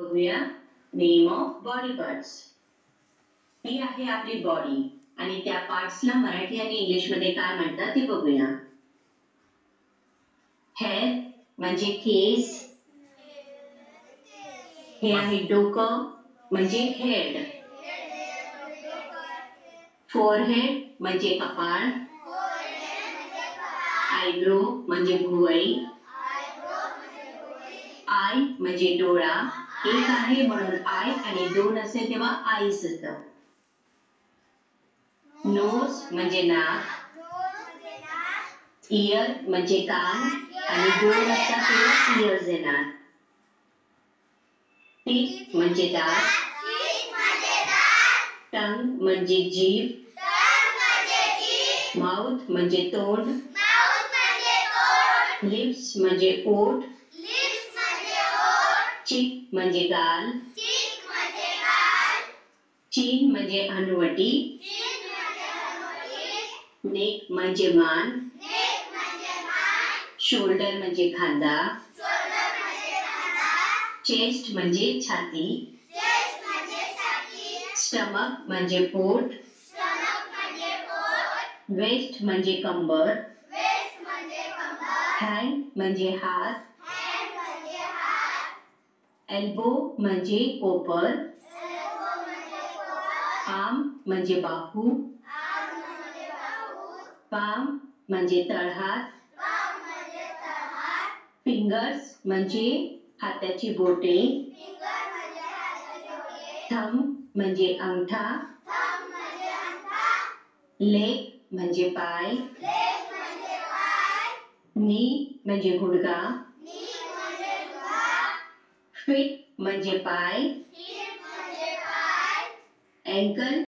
बघूया name of body parts. ही आहे आपली बॉडी आणि त्या पार्ट्सला मराठी आणि इंग्लिश मध्ये काय म्हणतात ते बघूया. हेड म्हणजे केस, हे आहे डोकं म्हणजे हेड, फोरहेड म्हणजे कपाळ, आयब्रो म्हणजे भुवई, आय म्हणजे डोळा, एक आहे म्हणून आय आणि दोन असेल तेव्हा आईस असतं. नोज म्हणजे नाक, इयर म्हणजे कान आणि दोन असतात तेव्हा इयर्स येणार. टीथ म्हणजे दात, टंग म्हणजे जीभ, माउथ म्हणजे तोंड, लिप्स म्हणजे ओठ, चिक म्हणजे गाल, चीन म्हणजे हनुवटी, नेक म्हणजे मान, शोल्डर म्हणजे खांदा, चेस्ट म्हणजे छाती, स्टमक म्हणजे पोट, वेस्ट म्हणजे कंबर, हँड म्हणजे हात, एल्बो म्हणजे कोपर, आर्म म्हणजे बाहू, पाम म्हणजे तळहात, फिंगर्स म्हणजे हाताची बोटे, थंब म्हणजे अंगठा, लेग म्हणजे पाय, नी म्हणजे गुडघा, फीट म्हणजे पाय, अँकल